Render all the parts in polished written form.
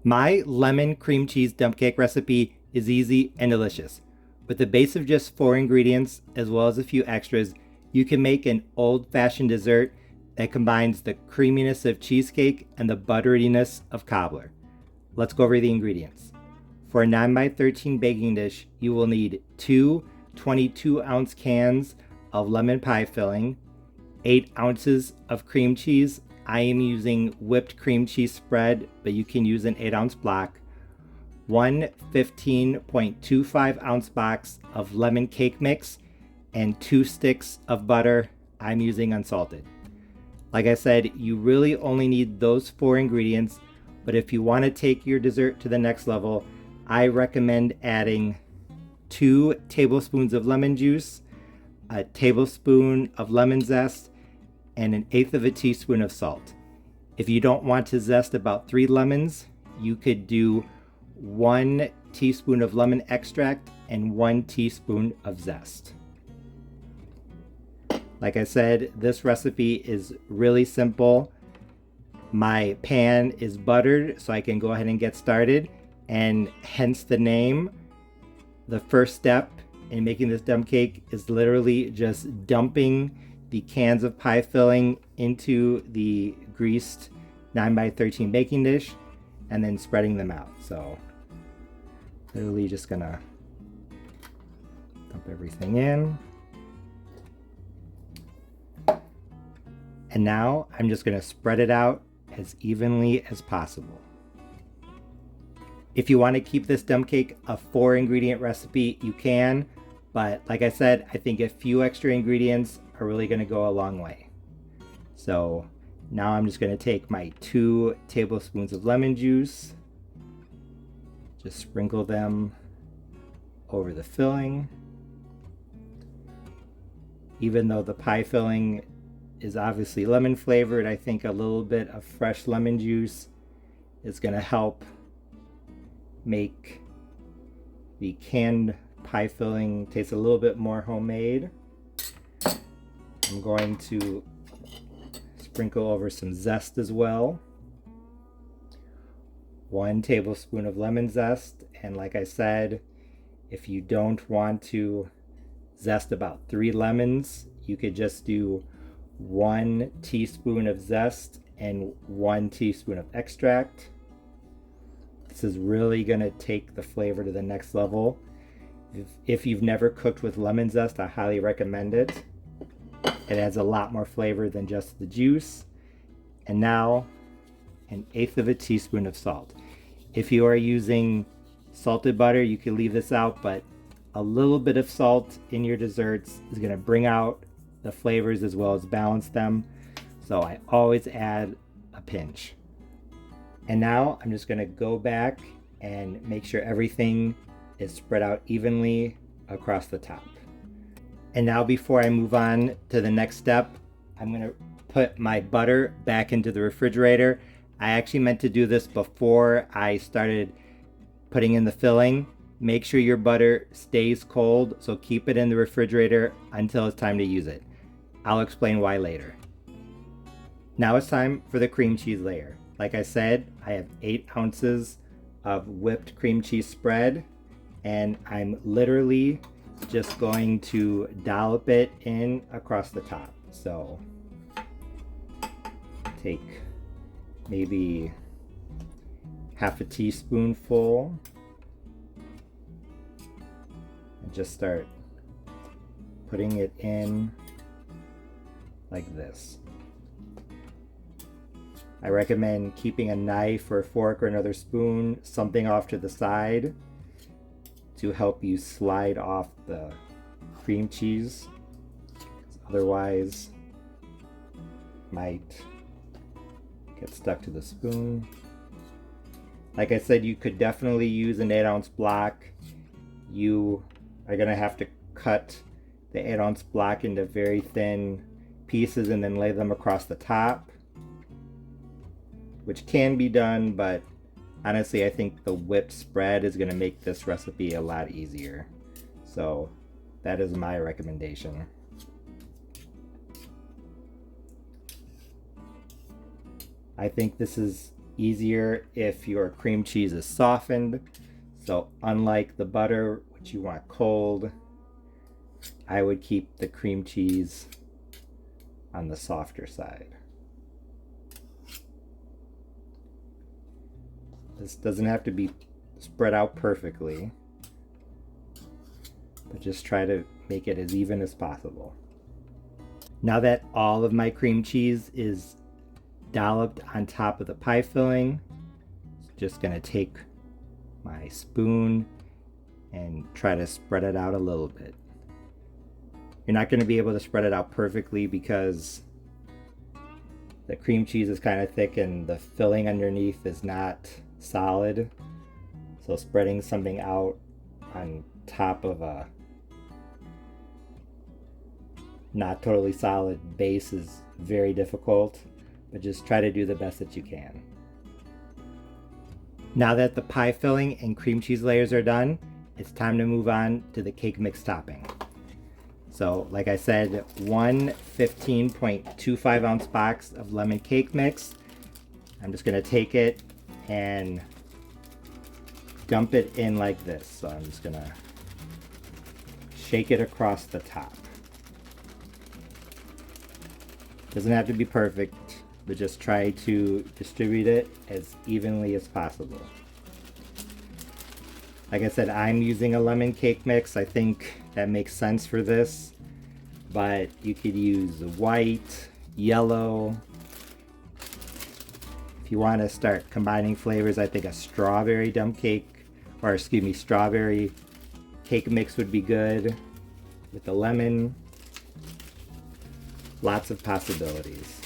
My lemon cream cheese dump cake recipe is easy and delicious. With a base of just 4 ingredients, as well as a few extras, you can make an old-fashioned dessert that combines the creaminess of cheesecake and the butteriness of cobbler. Let's go over the ingredients. For a 9x13 baking dish, you will need 2 22-ounce cans of lemon pie filling, 8 ounces of cream cheese. I am using whipped cream cheese spread, but you can use an 8-ounce block, 1 15.25 ounce box of lemon cake mix, and 2 sticks of butter. I'm using unsalted. Like I said, you really only need those 4 ingredients, but if you want to take your dessert to the next level, I recommend adding 2 tablespoons of lemon juice, a tablespoon of lemon zest, and 1/8 of a teaspoon of salt. If you don't want to zest about 3 lemons, you could do 1 teaspoon of lemon extract and 1 teaspoon of zest. Like I said, this recipe is really simple. My pan is buttered, so I can go ahead and get started, and hence the name. The first step in making this dump cake is literally just dumping the cans of pie filling into the greased 9x13 baking dish and then spreading them out. So literally just gonna dump everything in. And now I'm just gonna spread it out as evenly as possible. If you want to keep this dump cake a 4 ingredient recipe, you can, but like I said, I think a few extra ingredients are really going to go a long way. So now I'm just going to take my 2 tablespoons of lemon juice, just sprinkle them over the filling. Even though the pie filling is obviously lemon flavored, I think a little bit of fresh lemon juice is going to help make the canned pie filling taste a little bit more homemade. I'm going to sprinkle over some zest as well. 1 tablespoon of lemon zest, and like I said, if you don't want to zest about 3 lemons, you could just do 1 teaspoon of zest and 1 teaspoon of extract. This is really going to take the flavor to the next level. If you've never cooked with lemon zest, I highly recommend it. It adds a lot more flavor than just the juice. And now 1/8 of a teaspoon of salt. If you are using salted butter, you can leave this out, but a little bit of salt in your desserts is going to bring out the flavors as well as balance them. So I always add a pinch. And now I'm just going to go back and make sure everything is spread out evenly across the top. And now before I move on to the next step, I'm going to put my butter back into the refrigerator. I actually meant to do this before I started putting in the filling. Make sure your butter stays cold, so keep it in the refrigerator until it's time to use it. I'll explain why later. Now it's time for the cream cheese layer. Like I said, I have 8 ounces of whipped cream cheese spread, and I'm literally just going to dollop it in across the top. So take maybe half a teaspoonful and just start putting it in like this. I recommend keeping a knife or a fork or another spoon, something off to the side to help you slide off the cream cheese. Otherwise, might get stuck to the spoon. Like I said, you could definitely use an 8-ounce block. You are gonna have to cut the 8-ounce block into very thin pieces and then lay them across the top, which can be done, but honestly, I think the whipped spread is going to make this recipe a lot easier. So that is my recommendation. I think this is easier if your cream cheese is softened. So unlike the butter, which you want cold, I would keep the cream cheese on the softer side. This doesn't have to be spread out perfectly, but just try to make it as even as possible. Now that all of my cream cheese is dolloped on top of the pie filling, just gonna take my spoon and try to spread it out a little bit. You're not gonna be able to spread it out perfectly because the cream cheese is kind of thick and the filling underneath is not solid. So spreading something out on top of a not totally solid base is very difficult, but just try to do the best that you can. Now that the pie filling and cream cheese layers are done, it's time to move on to the cake mix topping. So like I said, one 15.25 ounce box of lemon cake mix. I'm just gonna take it and dump it in like this. So I'm just gonna shake it across the top. Doesn't have to be perfect, but just try to distribute it as evenly as possible. Like I said, I'm using a lemon cake mix. I think that makes sense for this, but you could use white, yellow. If you want to start combining flavors, I think a strawberry strawberry cake mix would be good with the lemon. Lots of possibilities.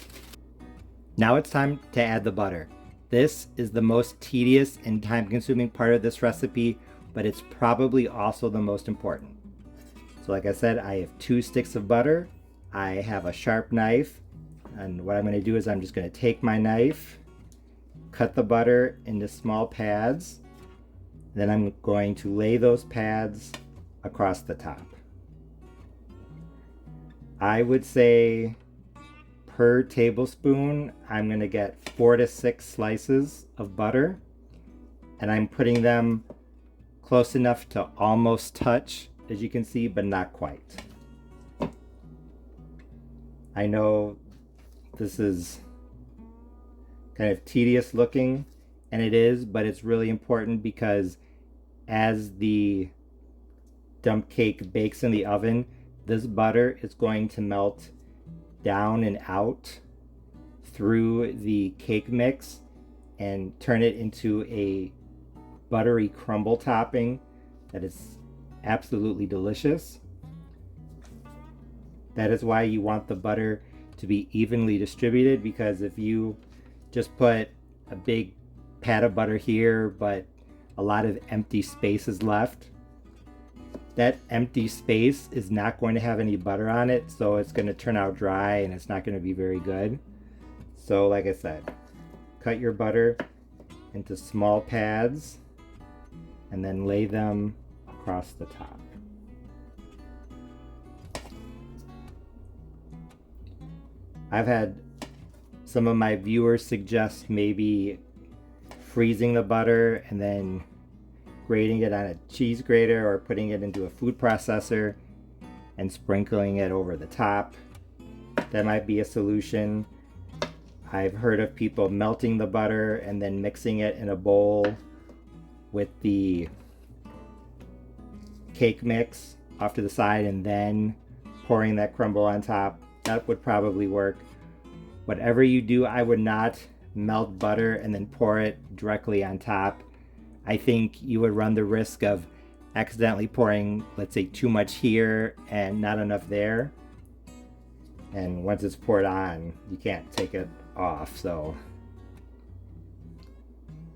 Now it's time to add the butter. This is the most tedious and time-consuming part of this recipe, but it's probably also the most important. So like I said, I have 2 sticks of butter. I have a sharp knife, and what I'm going to do is I'm just going to take my knife, cut the butter into small pads, then I'm going to lay those pads across the top. I would say per tablespoon, I'm going to get 4 to 6 slices of butter, and I'm putting them close enough to almost touch, as you can see, but not quite. I know this is kind of tedious looking, and it is, but it's really important because as the dump cake bakes in the oven, this butter is going to melt down and out through the cake mix and turn it into a buttery crumble topping that is absolutely delicious. That is why you want the butter to be evenly distributed, because if you just put a big pat of butter here but a lot of empty spaces left, that empty space is not going to have any butter on it, so it's going to turn out dry and it's not going to be very good. So like I said, cut your butter into small pads and then lay them across the top. I've had some of my viewers suggest maybe freezing the butter and then grating it on a cheese grater or putting it into a food processor and sprinkling it over the top. That might be a solution. I've heard of people melting the butter and then mixing it in a bowl with the cake mix off to the side and then pouring that crumble on top. That would probably work. Whatever you do, I would not melt butter and then pour it directly on top. I think you would run the risk of accidentally pouring, let's say, too much here and not enough there. And once it's poured on, you can't take it off. So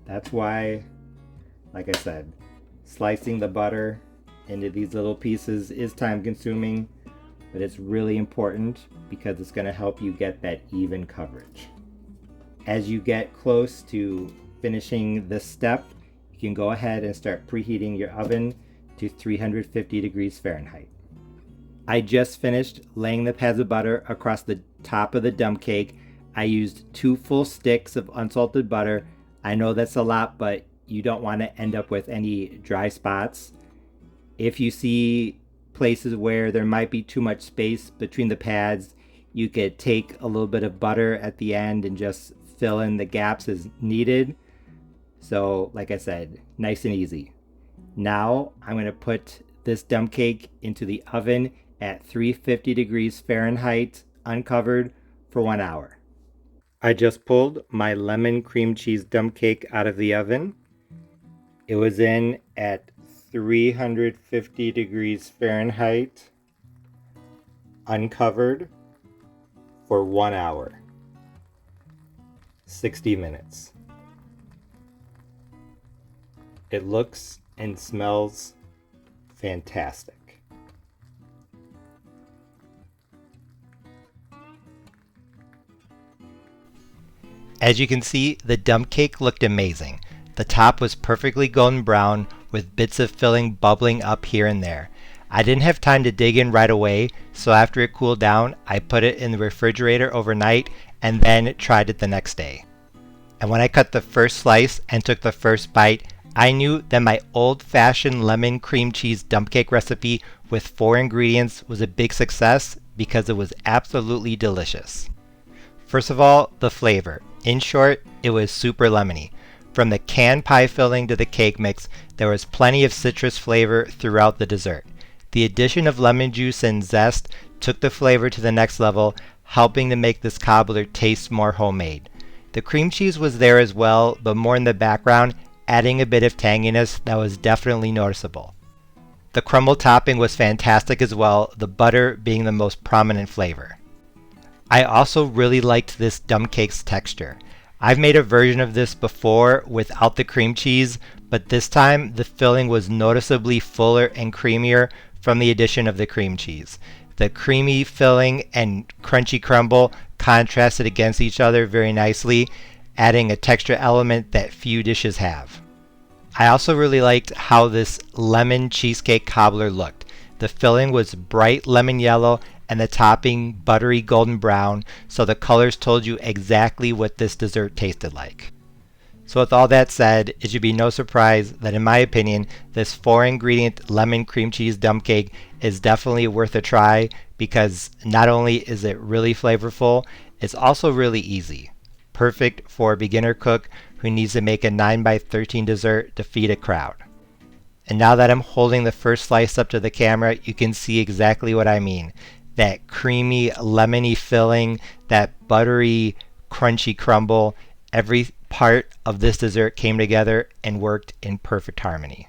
that's why, like I said, slicing the butter into these little pieces is time consuming, but it's really important because it's going to help you get that even coverage. As you get close to finishing this step, you can go ahead and start preheating your oven to 350 degrees Fahrenheit. I just finished laying the pads of butter across the top of the dump cake. I used 2 full sticks of unsalted butter. I know that's a lot, but you don't want to end up with any dry spots. If you see places where there might be too much space between the pads, you could take a little bit of butter at the end and just fill in the gaps as needed. So like I said, nice and easy. Now I'm going to put this dump cake into the oven at 350 degrees Fahrenheit, uncovered, for 1 hour. I just pulled my lemon cream cheese dump cake out of the oven. It was in at 350 degrees Fahrenheit, uncovered, for 1 hour, 60 minutes. It looks and smells fantastic. As you can see, the dump cake looked amazing. The top was perfectly golden brown with bits of filling bubbling up here and there. I didn't have time to dig in right away, so after it cooled down, I put it in the refrigerator overnight and then tried it the next day. And when I cut the first slice and took the first bite, I knew that my old-fashioned lemon cream cheese dump cake recipe with 4 ingredients was a big success because it was absolutely delicious. First of all, the flavor. In short, it was super lemony. From the canned pie filling to the cake mix, there was plenty of citrus flavor throughout the dessert. The addition of lemon juice and zest took the flavor to the next level, helping to make this cobbler taste more homemade. The cream cheese was there as well, but more in the background, adding a bit of tanginess that was definitely noticeable. The crumble topping was fantastic as well, the butter being the most prominent flavor. I also really liked this dump cake's texture. I've made a version of this before without the cream cheese, but this time the filling was noticeably fuller and creamier from the addition of the cream cheese. The creamy filling and crunchy crumble contrasted against each other very nicely, adding a texture element that few dishes have. I also really liked how this lemon cheesecake cobbler looked. The filling was bright lemon yellow and the topping buttery golden brown, so the colors told you exactly what this dessert tasted like. So with all that said, it should be no surprise that in my opinion, this 4-ingredient lemon cream cheese dump cake is definitely worth a try because not only is it really flavorful, it's also really easy. Perfect for a beginner cook who needs to make a 9x13 dessert to feed a crowd. And now that I'm holding the first slice up to the camera, you can see exactly what I mean. That creamy, lemony filling, that buttery, crunchy crumble, every part of this dessert came together and worked in perfect harmony.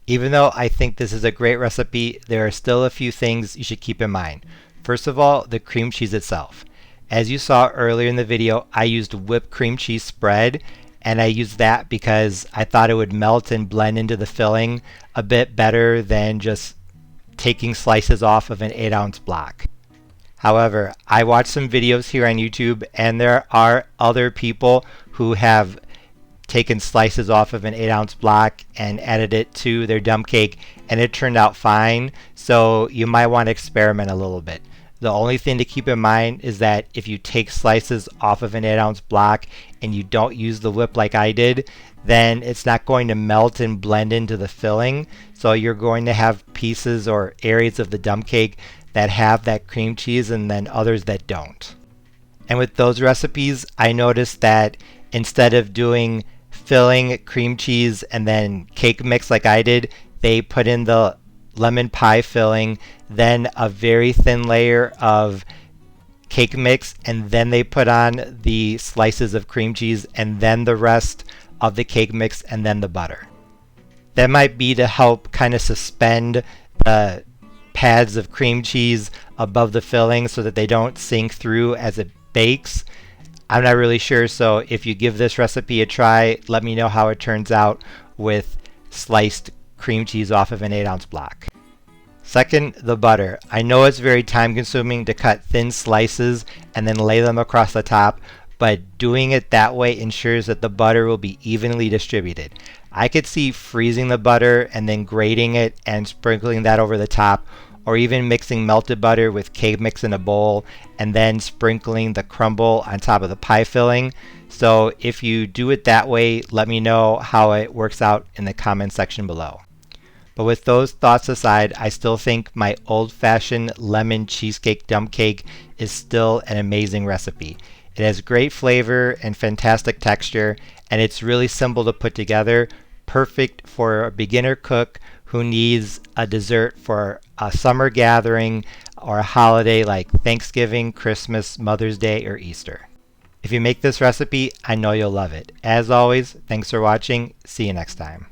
Even though I think this is a great recipe, there are still a few things you should keep in mind. First of all, the cream cheese itself. As you saw earlier in the video, I used whipped cream cheese spread, and I used that because I thought it would melt and blend into the filling a bit better than just taking slices off of an 8-ounce block. However, I watched some videos here on YouTube, and there are other people who have taken slices off of an 8-ounce block and added it to their dump cake, and it turned out fine, so you might want to experiment a little bit. The only thing to keep in mind is that if you take slices off of an 8-ounce block and you don't use the whip like I did, then it's not going to melt and blend into the filling. So you're going to have pieces or areas of the dump cake that have that cream cheese and then others that don't. And with those recipes, I noticed that instead of doing filling, cream cheese, and then cake mix like I did, they put in the lemon pie filling, then a very thin layer of cake mix, and then they put on the slices of cream cheese, and then the rest of the cake mix, and then the butter. That might be to help kind of suspend the pads of cream cheese above the filling so that they don't sink through as it bakes. I'm not really sure, so if you give this recipe a try, let me know how it turns out with sliced cream cheese off of an 8-ounce block. Second, the butter. I know it's very time consuming to cut thin slices and then lay them across the top, but doing it that way ensures that the butter will be evenly distributed. I could see freezing the butter and then grating it and sprinkling that over the top, or even mixing melted butter with cake mix in a bowl and then sprinkling the crumble on top of the pie filling. So if you do it that way, let me know how it works out in the comment section below. But with those thoughts aside, I still think my old-fashioned lemon cheesecake dump cake is still an amazing recipe. It has great flavor and fantastic texture, and it's really simple to put together, perfect for a beginner cook who needs a dessert for a summer gathering or a holiday like Thanksgiving, Christmas, Mother's Day, or Easter. If you make this recipe, I know you'll love it. As always, thanks for watching. See you next time.